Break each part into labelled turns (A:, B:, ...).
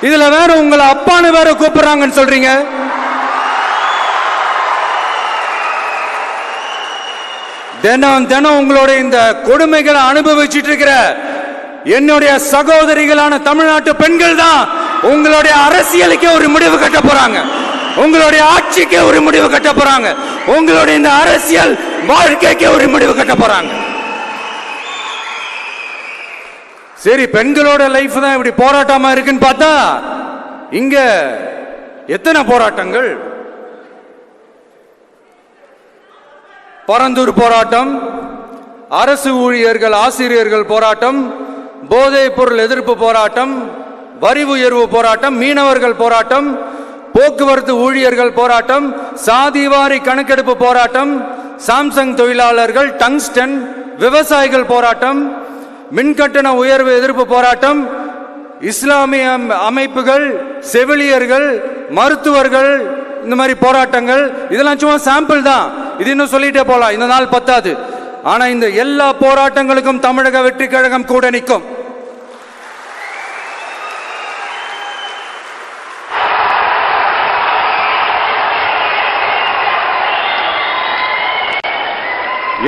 A: இதுல வேற உங்களை அப்பான்னு வேற கூப்பிடுறாங்கன்னு சொல்றீங்க. தினம் தினம் உங்களுடைய இந்த கொடுமைகளை அனுபவிச்சுட்டு இருக்கிற என்னுடைய சகோதரிகளான தமிழ்நாட்டு பெண்கள் தான் உங்களுடைய அரசியலுக்கே ஒரு முடிவு கட்ட போறாங்க, உங்களுடைய ஆட்சிக்கு ஒரு முடிவு கட்ட போறாங்க, உங்களுடைய இந்த அரசியல் வாழ்க்கைக்கு ஒரு முடிவு கட்ட போறாங்க. சரி, பெண்களோட லைஃப் தான் இப்படி போராட்டமா இருக்குன்னு பார்த்தா இங்க எத்தனை போராட்டங்கள். பரந்தூர் போராட்டம், அரசு ஊழியர்கள் ஆசிரியர்கள் போராட்டம், போதைப் பொருள் எதிர்ப்பு போராட்டம், வரி உயர்வு போராட்டம், மீனவர்கள் போராட்டம், போக்குவரத்து ஊழியர்கள் போராட்டம், சாதிவாரி கணக்கெடுப்பு போராட்டம், சாம்சங் தொழிலாளர்கள், டங்ஸ்டன், விவசாயிகள் போராட்டம், மின்கட்டண உயர்வு எதிர்ப்பு போராட்டம், இஸ்லாமிய அமைப்புகள், செவிலியர்கள், மருத்துவர்கள், இந்த மாதிரி போராட்டங்கள். இதெல்லாம் சும்மா சாம்பிள் தான், இது இன்னும் சொல்லிட்டே போலாம், இந்த நாள் பத்தாது. ஆனா இந்த எல்லா போராட்டங்களுக்கும் தமிழக வெற்றி கழகம் கூட நிற்கும்.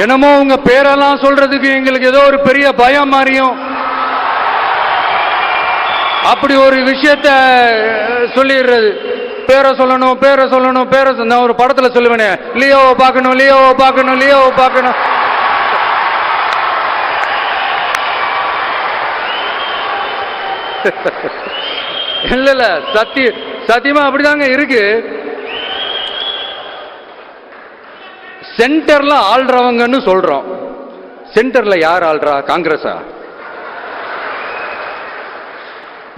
A: என்னமோ உங்க பேரெல்லாம் சொல்றதுக்கு எங்களுக்கு ஏதோ ஒரு பெரிய பயம் மாறியும் அப்படி ஒரு விஷயத்த சொல்லிடுறது. பேரை சொல்லணும், பேரை சொல்லணும், பேரை நான் ஒரு படத்துல சொல்லுவேனே, லியோவை பார்க்கணும், லியோவை பார்க்கணும், லியோவை பார்க்கணும். இல்ல இல்ல, சத்தியமா அப்படிதாங்க இருக்கு. சென்டர்ல ஆள்றவங்கன்னு சொல்றோம். சென்டர்ல யார் ஆள்றா? காங்கிரஸா?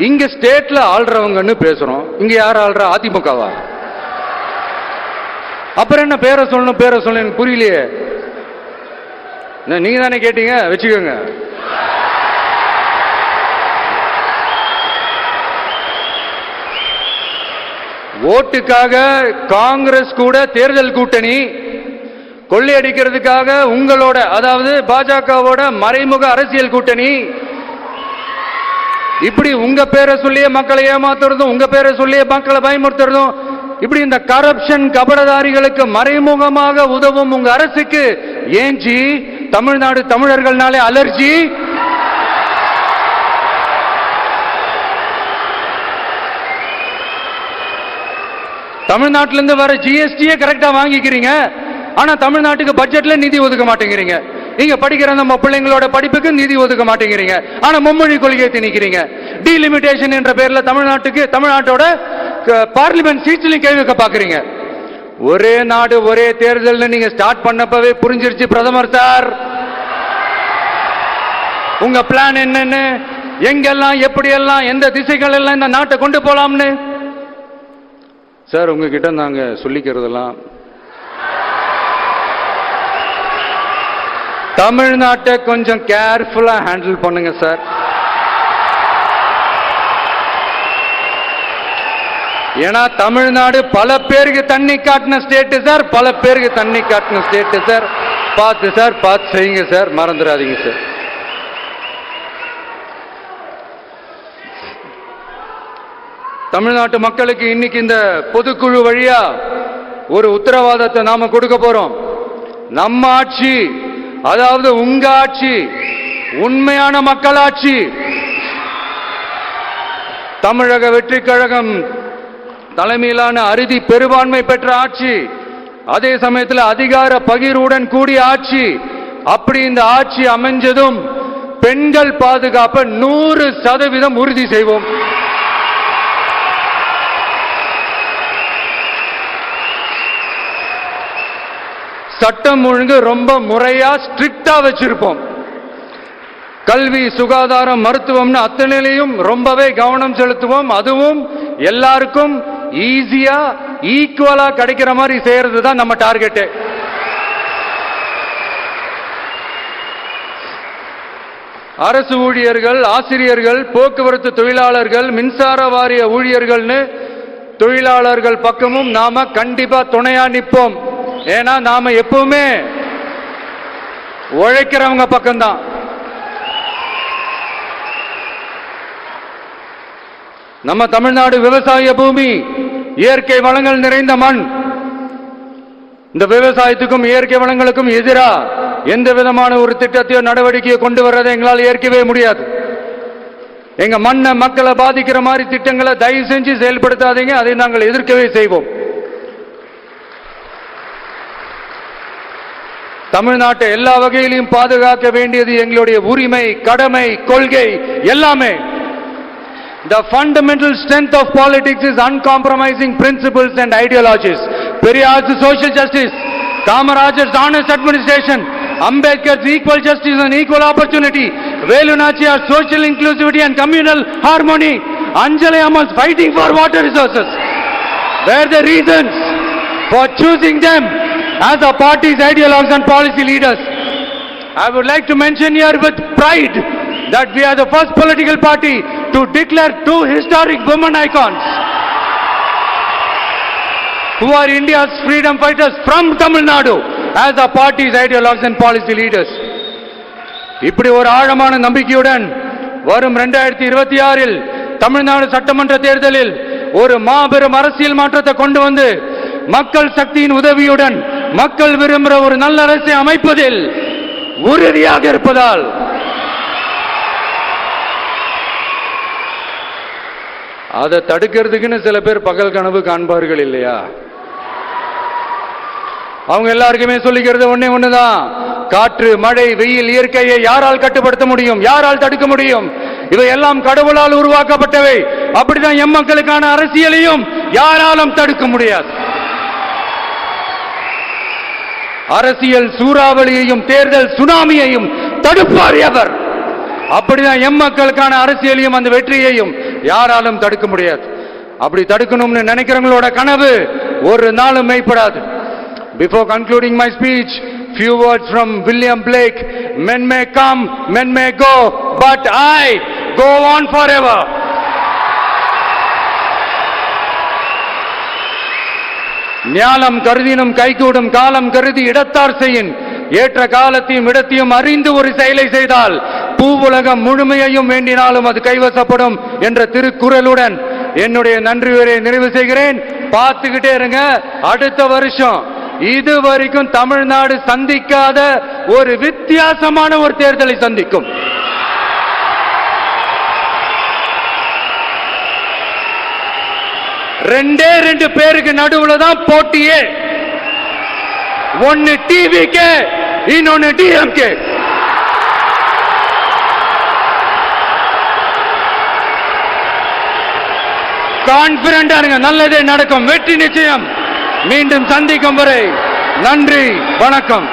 A: இங்க ஸ்டேட்ல ஆள்றவங்கன்னு பேசுறோம். இங்க யார் ஆள்றா? அதிமுகவா? அப்புறம் என்ன பேரை சொல்லணும், பேரை சொல்லணும், புரியலையே. நீங்க தானே கேட்டீங்க, வச்சுக்கோங்க. ஓட்டுக்காக காங்கிரஸ் கூட தேர்தல் கூட்டணி, கொள்ளையடிக்கிறதுக்காக உங்களோட, அதாவது பாஜகவோட மறைமுக அரசியல் கூட்டணி, இப்படி உங்க பேரை சொல்லியே மக்களை ஏமாத்துறதும், உங்க பேரை சொல்லியே மக்களை பயமுறுத்துறதும், இப்படி இந்த கரப்ஷன் கபடதாரிகளுக்கு மறைமுகமாக உதவும் உங்க அரசுக்கு ஏஞ்சி தமிழ்நாடு தமிழர்கள்னாலே அலர்ஜி. தமிழ்நாட்டிலிருந்து வர ஜிஎஸ்டியே கரெக்டா வாங்கிக்கிறீங்க, ஆனா தமிழ்நாட்டுக்கு பட்ஜெட்ல நிதி ஒதுக்க மாட்டேங்கிறீங்க. நீங்க படிக்கிற நம்ம பிள்ளைங்களோட படிப்புக்கு நிதி ஒதுக்க மாட்டேங்கிறீங்க, ஆனா மும்மொழி கொள்கையை திணிக்கிறீங்க. டீலிமிட்டேஷன் என்ற பேர்ல தமிழ்நாட்டோட பார்லிமெண்ட் சீட்ஸ்லயும் கேள்வி வைக்க பாக்குறீங்க. ஒரே நாடு ஒரே தேர்தல் நீங்க ஸ்டார்ட் பண்ணப்பவே புரிஞ்சிருச்சு பிரதமர் சார், உங்க பிளான் என்னன்னு, எங்கெல்லாம் எப்படியெல்லாம் எந்த திசைகள் எல்லாம் இந்த நாட்டை கொண்டு போலாம்னு. சார் உங்ககிட்ட நாங்க சொல்லிக்கிறதெல்லாம், தமிழ்நாட்டை கொஞ்சம் கேர்ஃபுல்லா ஹேண்டில் பண்ணுங்க சார். ஏன்னா தமிழ்நாடு பல பேருக்கு தண்ணி காட்டின ஸ்டேட் சார், பல பேருக்கு தண்ணி காட்டின ஸ்டேட் சார். பார்த்து சார், பார்த்து செய்யுங்க சார், மறந்துடாதீங்க சார். தமிழ்நாட்டு மக்களுக்கு இன்னைக்கு இந்த பொதுக்குழு வழியா ஒரு உத்தரவாதத்தை நாம கொடுக்க போறோம். நம்ம ஆட்சி, அதாவது உங்க ஆட்சி, உண்மையான மக்களாட்சி, தமிழக வெற்றி கழகம் தலைமையிலான அறுதி பெரும்பான்மை பெற்ற ஆட்சி, அதே சமயத்தில் அதிகார பகிர்வுடன் கூடிய ஆட்சி. அப்படி இந்த ஆட்சி அமைஞ்சதும் பெண்கள் பாதுகாப்பை 100% உறுதி செய்வோம். சட்டம் ஒழுங்கு ரொம்ப முறையா ஸ்ட்ரிக்டா வச்சிருப்போம். கல்வி, சுகாதாரம், மருத்துவம்னு அத்தனையிலையும் ரொம்பவே கவனம் செலுத்துவோம். அதுவும் எல்லாருக்கும் ஈஸியா ஈக்குவலா கிடைக்கிற மாதிரி செய்யறது தான் நம்ம டார்கெட். அரசு ஊழியர்கள், ஆசிரியர்கள், போக்குவரத்து தொழிலாளர்கள், மின்சார வாரிய ஊழியர்கள்னு தொழிலாளர்கள் பக்கமும் நாம கண்டிப்பா துணையா நிற்போம். ஏன்னா நாம எப்பவுமே உழைக்கிறவங்க பக்கம்தான். நம்ம தமிழ்நாடு விவசாய பூமி, இயற்கை வளங்கள் நிறைந்த மண். இந்த விவசாயத்துக்கும் இயற்கை வளங்களுக்கும் எதிரா எந்த விதமான ஒரு திட்டத்தையோ நடவடிக்கையோ கொண்டு வர்றதை எங்களால் ஏற்கவே முடியாது. எங்க மண்ணை மக்களை பாதிக்கிற மாதிரி திட்டங்களை தயவு செஞ்சு செயல்படுத்தாதீங்க. அதை நாங்கள் எதிர்க்கவே செய்வோம். தமிழ்நாட்டை எல்லா வகையிலும் பாதுகாக்க வேண்டியது எங்களுடைய உரிமை, கடமை, கொள்கை எல்லாமே. The fundamental strength of politics is uncompromising principles and ideologies. Periyar's social justice, Kamaraj's honest administration, Ambedkar's equal justice and equal opportunity, Velu Nachiyar's social inclusivity and communal harmony, Anjali Amma's fighting for water resources were the reasons for choosing them as our party's ideologues and policy leaders. I would like to mention here with pride that we are the first political party to declare two historic women icons who are India's freedom fighters from Tamil Nadu as our party's ideologues and policy leaders. இப்படி ஒரு ஆழமான நம்பிக்கையுடன் வரும் 2026இல் தமிழ்நாடு சட்டமன்ற தேர்தலில் ஒரு மாபெரும் அரசியல் மாற்றத்தை கொண்டு வந்து மக்கள் சக்தியின் உதவியுடன் மக்கள் விரும்புகிற ஒரு நல்ல அரசை அமைப்பதில் உறுதியாக இருப்பதால் அதை தடுக்கிறதுக்குன்னு சில பேர் பகல் கனவு காண்பார்கள் இல்லையா? அவங்க எல்லாருக்குமே சொல்லிக்கிறது ஒண்ணுதான், காற்று, மழை, வெயில், இயற்கையை யாரால் கட்டுப்படுத்த முடியும்? யாரால் தடுக்க முடியும்? இவை எல்லாம் கடவுளால் உருவாக்கப்பட்டவை. அப்படிதான் எம் மக்களுக்கான அரசியலையும் யாராலும் தடுக்க முடியாது. அரசியல் சூறாவளியையும் தேர்தல் சுனாமியையும் தடுப்பார் எவர். அப்படிதான் எம் மக்களுக்கான அரசியலையும் அந்த வெற்றியையும் யாராலும் தடுக்க முடியாது. அப்படி தடுக்கணும்னு நினைக்கிறவங்களோட கனவு ஒரு நாளும் மெய்ப்படாது. Before concluding my speech, few words from William Blake. Men may come, men may go, but I go on forever. ஞானம் கருதினும் கைகூடும், காலம் கருதி இடத்தார் செய்யின். ஏற்ற காலத்தையும் இடத்தையும் அறிந்து ஒரு செயலை செய்தால் பூவுலகம் முழுமையையும் வேண்டினாலும் அது கைவசப்படும் என்ற திருக்குறளுடன் என்னுடைய நன்றி உரையை நிறைவு செய்கிறேன். பார்த்துக்கிட்டே இருங்க, அடுத்த வருஷம் இதுவரைக்கும் தமிழ்நாடு சந்திக்காத ஒரு வித்தியாசமான ஒரு தேர்தலை சந்திக்கும். ரெண்டே ரெண்டு பேருக்கு நடுவுல தான் போட்டியே. ஒன்னு டிவிகே, இன்னொன்னு டிஎம்கே. கான்பிடண்டா இருங்க, நல்லதே நடக்கும், வெற்றி நிச்சயம். மீண்டும் சந்திக்கும் வரை நன்றி, வணக்கம்.